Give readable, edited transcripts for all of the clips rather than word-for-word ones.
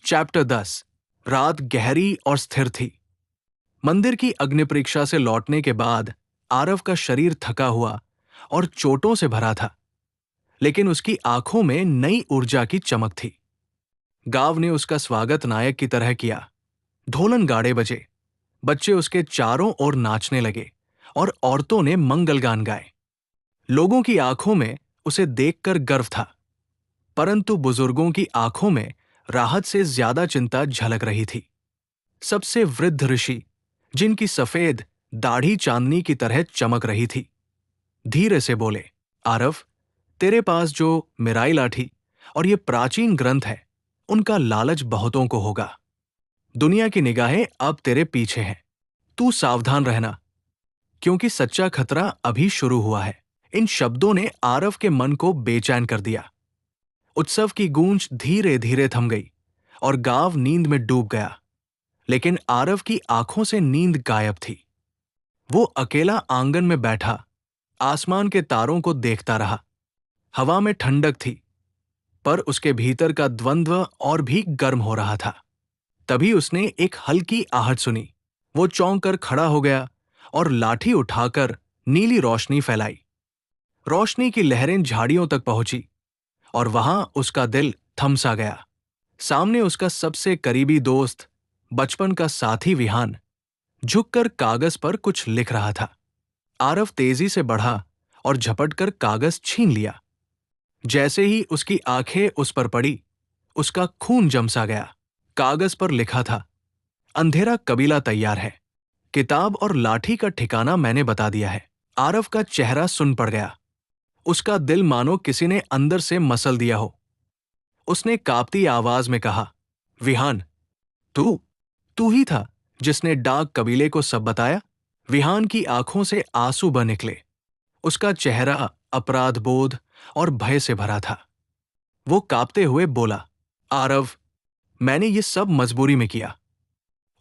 Chapter 10। रात गहरी और स्थिर थी। मंदिर की अग्नि परीक्षा से लौटने के बाद आरव का शरीर थका हुआ और चोटों से भरा था, लेकिन उसकी आंखों में नई ऊर्जा की चमक थी। गांव ने उसका स्वागत नायक की तरह किया। ढोलन गाड़े बजे, बच्चे उसके चारों ओर नाचने लगे और औरतों ने मंगलगान गाए। लोगों की आंखों में उसे देखकर गर्व था, परंतु बुजुर्गों की आंखों में राहत से ज्यादा चिंता झलक रही थी। सबसे वृद्ध ऋषि, जिनकी सफेद दाढ़ी चांदनी की तरह चमक रही थी, धीरे से बोले, आरव, तेरे पास जो मिराई लाठी और ये प्राचीन ग्रंथ है, उनका लालच बहुतों को होगा। दुनिया की निगाहें अब तेरे पीछे हैं। तू सावधान रहना, क्योंकि सच्चा खतरा अभी शुरू हुआ है। इन शब्दों ने आरव के मन को बेचैन कर दिया। उत्सव की गूंज धीरे धीरे थम गई और गांव नींद में डूब गया, लेकिन आरव की आंखों से नींद गायब थी। वो अकेला आंगन में बैठा आसमान के तारों को देखता रहा। हवा में ठंडक थी, पर उसके भीतर का द्वंद्व और भी गर्म हो रहा था। तभी उसने एक हल्की आहट सुनी। वो चौंक कर खड़ा हो गया और लाठी उठाकर नीली रोशनी फैलाई। रोशनी की लहरें झाड़ियों तक पहुंची और वहां उसका दिल थम सा गया। सामने उसका सबसे करीबी दोस्त, बचपन का साथी विहान, झुककर कागज पर कुछ लिख रहा था। आरव तेजी से बढ़ा और झपटकर कागज छीन लिया। जैसे ही उसकी आंखें उस पर पड़ी, उसका खून जम सा गया। कागज पर लिखा था, अंधेरा कबीला तैयार है। किताब और लाठी का ठिकाना मैंने बता दिया है। आरव का चेहरा सुन पड़ गया। उसका दिल मानो किसी ने अंदर से मसल दिया हो। उसने कांपती आवाज में कहा, विहान, तू तू ही था जिसने डाक कबीले को सब बताया? विहान की आंखों से आंसू बह निकले। उसका चेहरा अपराध बोध और भय से भरा था। वो कांपते हुए बोला, आरव, मैंने ये सब मजबूरी में किया।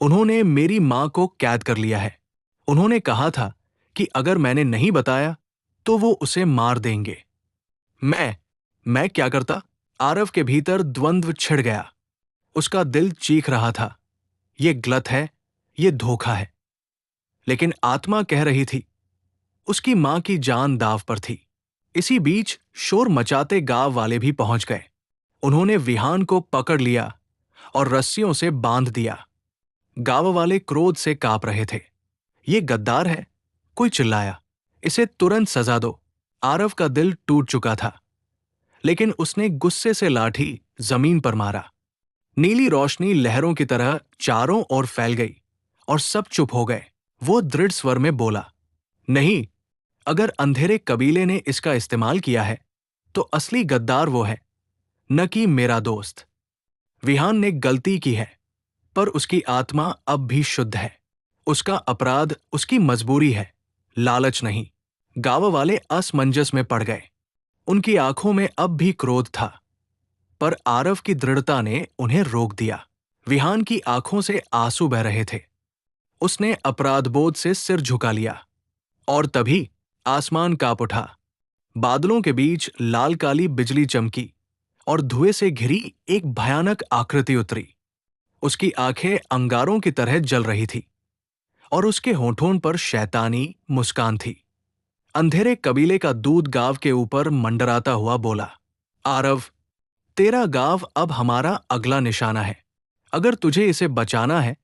उन्होंने मेरी मां को कैद कर लिया है। उन्होंने कहा था कि अगर मैंने नहीं बताया तो वो उसे मार देंगे। मैं क्या करता? आरव के भीतर द्वंद्व छिड़ गया। उसका दिल चीख रहा था, ये गलत है, ये धोखा है। लेकिन आत्मा कह रही थी, उसकी मां की जान दांव पर थी। इसी बीच शोर मचाते गांव वाले भी पहुंच गए। उन्होंने विहान को पकड़ लिया और रस्सियों से बांध दिया। गांव वाले क्रोध से कांप रहे थे। ये गद्दार है, कोई चिल्लाया, इसे तुरंत सजा दो। आरव का दिल टूट चुका था, लेकिन उसने गुस्से से लाठी जमीन पर मारा। नीली रोशनी लहरों की तरह चारों ओर फैल गई और सब चुप हो गए। वो दृढ़ स्वर में बोला, नहीं, अगर अंधेरे कबीले ने इसका इस्तेमाल किया है तो असली गद्दार वो है, न कि मेरा दोस्त। विहान ने गलती की है, पर उसकी आत्मा अब भी शुद्ध है। उसका अपराध उसकी मजबूरी है, लालच नहीं। गांव वाले असमंजस में पड़ गए। उनकी आंखों में अब भी क्रोध था, पर आरव की दृढ़ता ने उन्हें रोक दिया। विहान की आंखों से आंसू बह रहे थे। उसने अपराधबोध से सिर झुका लिया और तभी आसमान कांप उठा। बादलों के बीच लाल काली बिजली चमकी और धुएं से घिरी एक भयानक आकृति उतरी। उसकी आंखें अंगारों की तरह जल रही थी और उसके होठों पर शैतानी मुस्कान थी। अंधेरे कबीले का दूध गांव के ऊपर मंडराता हुआ बोला, आरव, तेरा गांव अब हमारा अगला निशाना है। अगर तुझे इसे बचाना है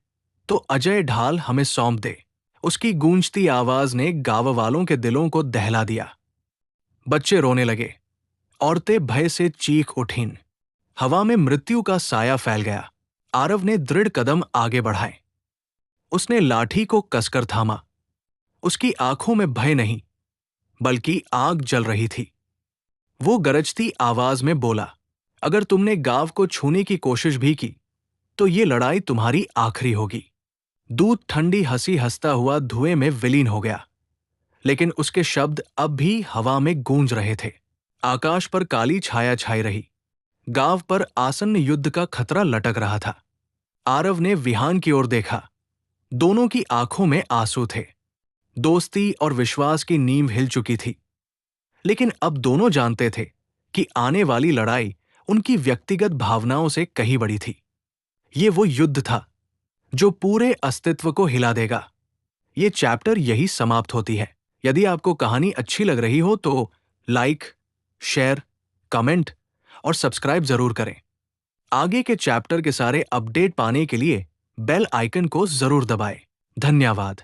तो अजय ढाल हमें सौंप दे। उसकी गूंजती आवाज ने गांव वालों के दिलों को दहला दिया। बच्चे रोने लगे, औरतें भय से चीख उठीं। हवा में मृत्यु का साया फैल गया। आरव ने दृढ़ कदम आगे बढ़ाए। उसने लाठी को कसकर थामा। उसकी आंखों में भय नहीं, बल्कि आग जल रही थी। वो गरजती आवाज में बोला, अगर तुमने गांव को छूने की कोशिश भी की तो ये लड़ाई तुम्हारी आखिरी होगी। दूध ठंडी हंसी हंसता हुआ धुएं में विलीन हो गया, लेकिन उसके शब्द अब भी हवा में गूंज रहे थे। आकाश पर काली छाया छाई रही। गांव पर आसन्न युद्ध का खतरा लटक रहा था। आरव ने विहान की ओर देखा। दोनों की आंखों में आंसू थे। दोस्ती और विश्वास की नींव हिल चुकी थी, लेकिन अब दोनों जानते थे कि आने वाली लड़ाई उनकी व्यक्तिगत भावनाओं से कहीं बड़ी थी। ये वो युद्ध था जो पूरे अस्तित्व को हिला देगा। ये चैप्टर यही समाप्त होती है। यदि आपको कहानी अच्छी लग रही हो तो लाइक, शेयर, कमेंट और सब्सक्राइब जरूर करें। आगे के चैप्टर के सारे अपडेट पाने के लिए बेल आइकन को जरूर दबाएं। धन्यवाद।